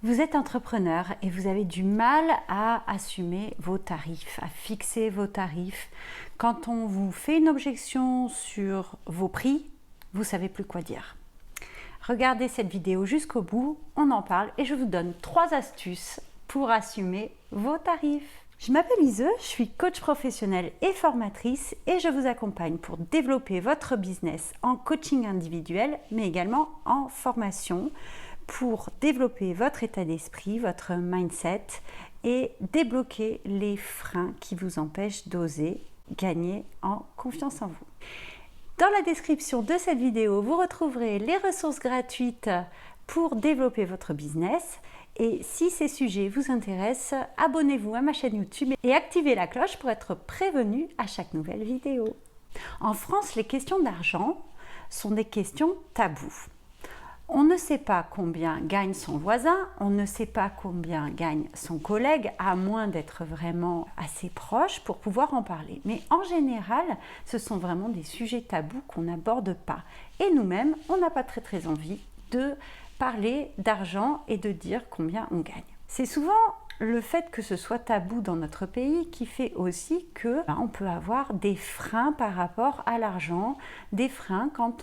Vous êtes entrepreneur et vous avez du mal à assumer vos tarifs, à fixer vos tarifs. Quand on vous fait une objection sur vos prix, vous ne savez plus quoi dire. Regardez cette vidéo jusqu'au bout, on en parle et je vous donne 3 astuces pour assumer vos tarifs. Je m'appelle Ise, je suis coach professionnelle et formatrice et je vous accompagne pour développer votre business en coaching individuel mais également en formation, pour développer votre état d'esprit, votre mindset et débloquer les freins qui vous empêchent d'oser gagner en confiance en vous. Dans la description de cette vidéo, vous retrouverez les ressources gratuites pour développer votre business. Et si ces sujets vous intéressent, abonnez-vous à ma chaîne YouTube et activez la cloche pour être prévenu à chaque nouvelle vidéo. En France, les questions d'argent sont des questions taboues. On ne sait pas combien gagne son voisin, on ne sait pas combien gagne son collègue, à moins d'être vraiment assez proche pour pouvoir en parler. Mais en général, ce sont vraiment des sujets tabous qu'on n'aborde pas. Et nous-mêmes, on n'a pas très envie de parler d'argent et de dire combien on gagne. C'est souvent le fait que ce soit tabou dans notre pays qui fait aussi que on peut avoir des freins par rapport à l'argent, des freins quand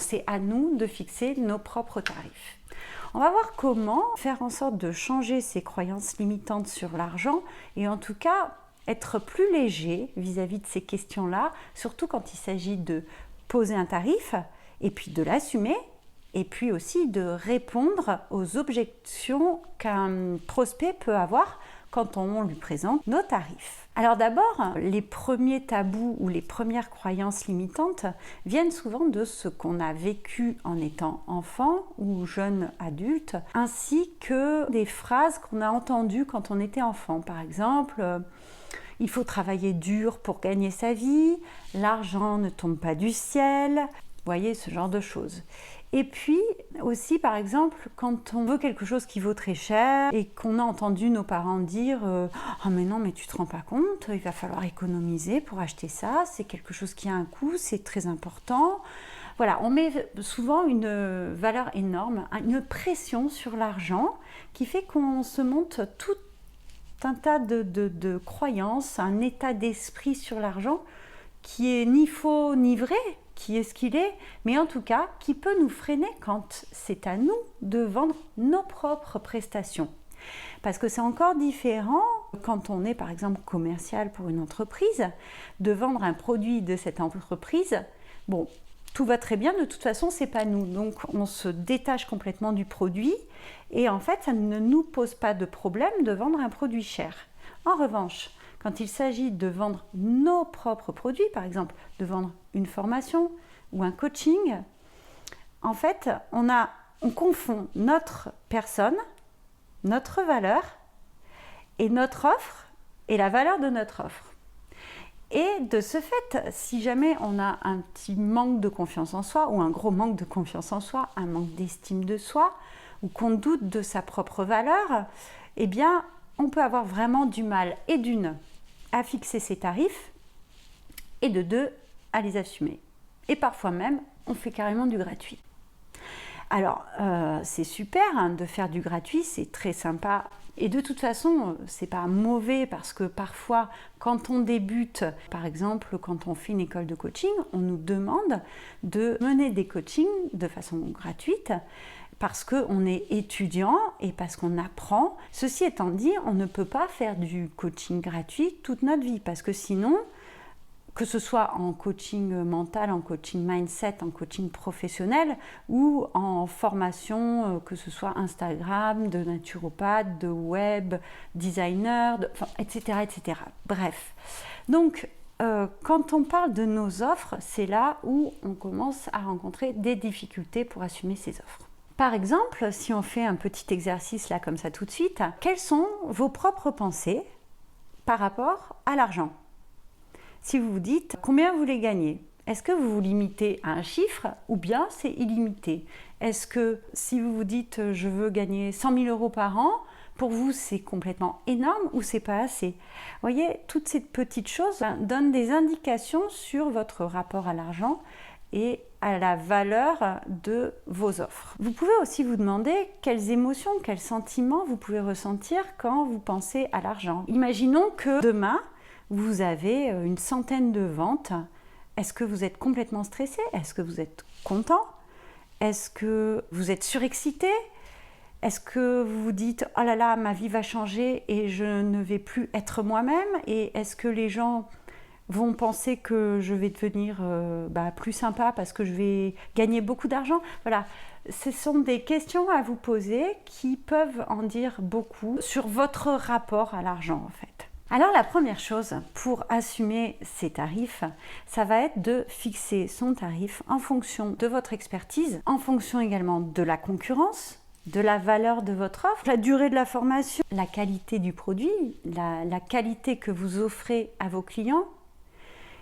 c'est à nous de fixer nos propres tarifs. On va voir comment faire en sorte de changer ces croyances limitantes sur l'argent et en tout cas être plus léger vis-à-vis de ces questions-là, surtout quand il s'agit de poser un tarif et puis de l'assumer et puis aussi de répondre aux objections qu'un prospect peut avoir quand on lui présente nos tarifs. Alors d'abord, les premiers tabous ou les premières croyances limitantes viennent souvent de ce qu'on a vécu en étant enfant ou jeune adulte, ainsi que des phrases qu'on a entendues quand on était enfant. Par exemple, il faut travailler dur pour gagner sa vie, l'argent ne tombe pas du ciel, vous voyez, ce genre de choses. Et puis aussi, par exemple, quand on veut quelque chose qui vaut très cher et qu'on a entendu nos parents dire « Ah mais non, mais tu te rends pas compte, il va falloir économiser pour acheter ça, c'est quelque chose qui a un coût, c'est très important. » Voilà, on met souvent une valeur énorme, une pression sur l'argent qui fait qu'on se monte tout un tas de croyances, un état d'esprit sur l'argent qui est ni faux ni vrai, qui est ce qu'il est, mais en tout cas qui peut nous freiner quand c'est à nous de vendre nos propres prestations. Parce que c'est encore différent quand on est par exemple commercial pour une entreprise, de vendre un produit de cette entreprise. Bon, tout va très bien, de toute façon c'est pas nous, donc on se détache complètement du produit et en fait ça ne nous pose pas de problème de vendre un produit cher. En revanche, quand il s'agit de vendre nos propres produits, par exemple de vendre une formation ou un coaching, en fait, on confond notre personne, notre valeur et notre offre et la valeur de notre offre. Et de ce fait, si jamais on a un petit manque de confiance en soi ou un gros manque de confiance en soi, un manque d'estime de soi ou qu'on doute de sa propre valeur, eh bien, on peut avoir vraiment du mal et d'une à fixer ses tarifs et de 2 à les assumer. Et parfois même, on fait carrément du gratuit. Alors, c'est super hein, de faire du gratuit, c'est très sympa. Et de toute façon, c'est pas mauvais parce que parfois, quand on débute, par exemple, quand on fait une école de coaching, on nous demande de mener des coachings de façon gratuite parce qu'on est étudiant et parce qu'on apprend. Ceci étant dit, on ne peut pas faire du coaching gratuit toute notre vie parce que sinon, que ce soit en coaching mental, en coaching mindset, en coaching professionnel ou en formation, que ce soit Instagram, de naturopathe, de web designer, etc., etc. Bref. Donc, quand on parle de nos offres, c'est là où on commence à rencontrer des difficultés pour assumer ces offres. Par exemple, si on fait un petit exercice là comme ça tout de suite, quelles sont vos propres pensées par rapport à l'argent ? Si vous vous dites combien vous voulez gagner, est-ce que vous vous limitez à un chiffre ou bien c'est illimité ? Est-ce que si vous vous dites je veux gagner 100 000 euros par an, pour vous c'est complètement énorme ou c'est pas assez ? Vous voyez, toutes ces petites choses donnent des indications sur votre rapport à l'argent et à la valeur de vos offres. Vous pouvez aussi vous demander quelles émotions, quels sentiments vous pouvez ressentir quand vous pensez à l'argent. Imaginons que demain, vous avez une centaine de ventes. Est-ce que vous êtes complètement stressé? Est-ce que vous êtes content? Est-ce que vous êtes surexcité? Est-ce que vous vous dites « Oh là là, ma vie va changer et je ne vais plus être moi-même » et est-ce que les gens vont penser que je vais devenir plus sympa parce que je vais gagner beaucoup d'argent? Voilà, ce sont des questions à vous poser qui peuvent en dire beaucoup sur votre rapport à l'argent en fait. Alors la première chose pour assumer ces tarifs, ça va être de fixer son tarif en fonction de votre expertise, en fonction également de la concurrence, de la valeur de votre offre, la durée de la formation, la qualité du produit, la qualité que vous offrez à vos clients.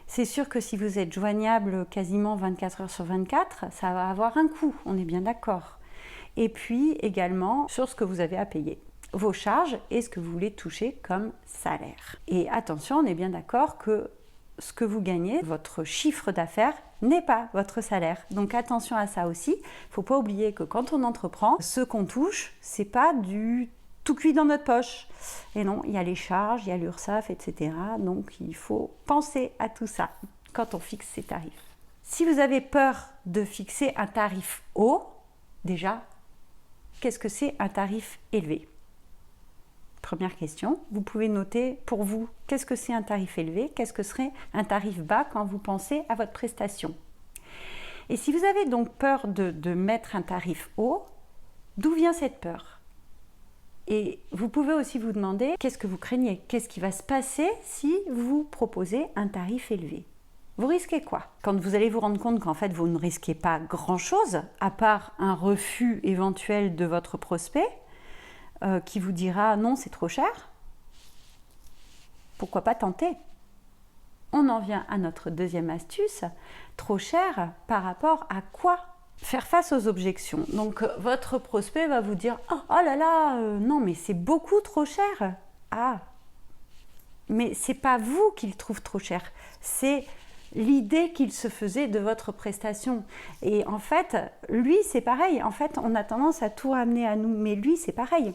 C'est sûr que si vous êtes joignable quasiment 24 heures sur 24, ça va avoir un coût, on est bien d'accord. Et puis également sur ce que vous avez à payer, vos charges et ce que vous voulez toucher comme salaire. Et attention, on est bien d'accord que ce que vous gagnez, votre chiffre d'affaires, n'est pas votre salaire. Donc attention à ça aussi. Il ne faut pas oublier que quand on entreprend, ce qu'on touche, c'est pas du tout cuit dans notre poche. Et non, il y a les charges, il y a l'URSSAF, etc. Donc il faut penser à tout ça quand on fixe ses tarifs. Si vous avez peur de fixer un tarif haut, déjà, qu'est-ce que c'est un tarif élevé? Première question, vous pouvez noter pour vous, qu'est-ce que c'est un tarif élevé? Qu'est-ce que serait un tarif bas quand vous pensez à votre prestation? Et si vous avez donc peur de mettre un tarif haut, d'où vient cette peur? Et vous pouvez aussi vous demander, qu'est-ce que vous craignez? Qu'est-ce qui va se passer si vous proposez un tarif élevé? Vous risquez quoi? Quand vous allez vous rendre compte qu'en fait vous ne risquez pas grand-chose, à part un refus éventuel de votre prospect, qui vous dira non, c'est trop cher, pourquoi pas tenter? On en vient à notre deuxième astuce, trop cher par rapport à quoi? Faire face aux objections. Donc votre prospect va vous dire oh là là, non mais c'est beaucoup trop cher. Ah, mais c'est pas vous qu'il trouve trop cher, c'est l'idée qu'il se faisait de votre prestation. Et en fait, lui, c'est pareil. En fait, on a tendance à tout ramener à nous, mais lui, c'est pareil.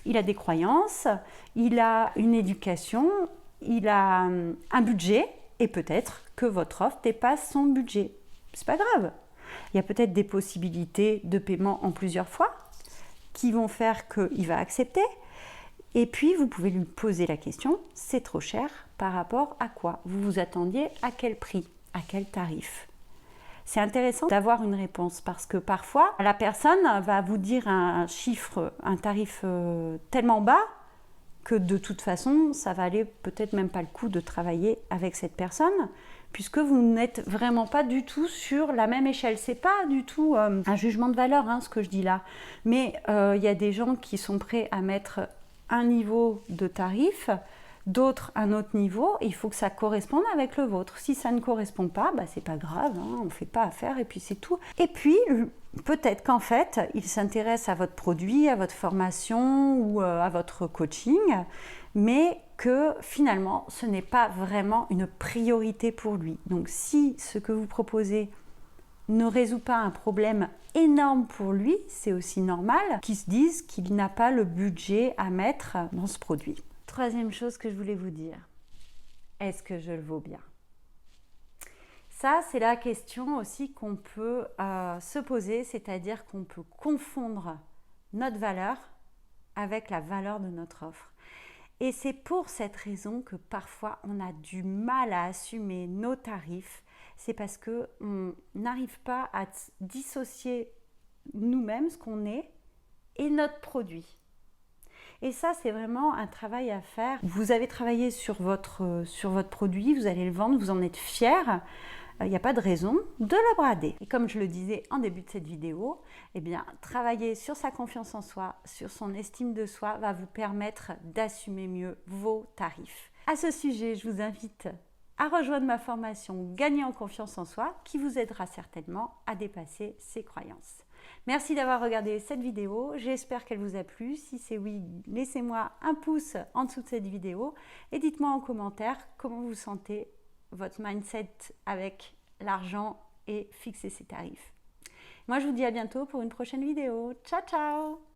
Il a des croyances, il a une éducation, il a un budget, et peut-être que votre offre dépasse son budget. C'est pas grave. Il y a peut-être des possibilités de paiement en plusieurs fois qui vont faire qu'il va accepter. Et puis, vous pouvez lui poser la question, c'est trop cher par rapport à quoi? Vous vous attendiez à quel prix? À quel tarif? C'est intéressant d'avoir une réponse parce que parfois, la personne va vous dire un chiffre, un tarif tellement bas que de toute façon, ça va aller peut-être même pas le coup de travailler avec cette personne puisque vous n'êtes vraiment pas du tout sur la même échelle. C'est pas du tout un jugement de valeur, ce que je dis là. Mais il y a des gens qui sont prêts à mettre un niveau de tarif, d'autres un autre niveau, et il faut que ça corresponde avec le vôtre. Si ça ne correspond pas, c'est pas grave, on ne fait pas affaire et puis c'est tout. Et puis, peut-être qu'en fait, il s'intéresse à votre produit, à votre formation ou à votre coaching, mais que finalement, ce n'est pas vraiment une priorité pour lui. Donc, si ce que vous proposez ne résout pas un problème énorme pour lui, c'est aussi normal qu'il se dise qu'il n'a pas le budget à mettre dans ce produit. Troisième chose que je voulais vous dire, est-ce que je le vaux bien? Ça, c'est la question aussi qu'on peut se poser, c'est-à-dire qu'on peut confondre notre valeur avec la valeur de notre offre. Et c'est pour cette raison que parfois on a du mal à assumer nos tarifs. C'est parce qu'on n'arrive pas à dissocier nous-mêmes ce qu'on est et notre produit. Et ça, c'est vraiment un travail à faire. Vous avez travaillé sur votre produit, vous allez le vendre, vous en êtes fier. Il n'y a pas de raison de le brader. Et comme je le disais en début de cette vidéo, travailler sur sa confiance en soi, sur son estime de soi, va vous permettre d'assumer mieux vos tarifs. À ce sujet, je vous invite à rejoindre ma formation Gagner en confiance en soi qui vous aidera certainement à dépasser ses croyances. Merci d'avoir regardé cette vidéo, j'espère qu'elle vous a plu. Si c'est oui, laissez-moi un pouce en dessous de cette vidéo et dites-moi en commentaire comment vous sentez votre mindset avec l'argent et fixer ses tarifs. Moi, je vous dis à bientôt pour une prochaine vidéo. Ciao, ciao!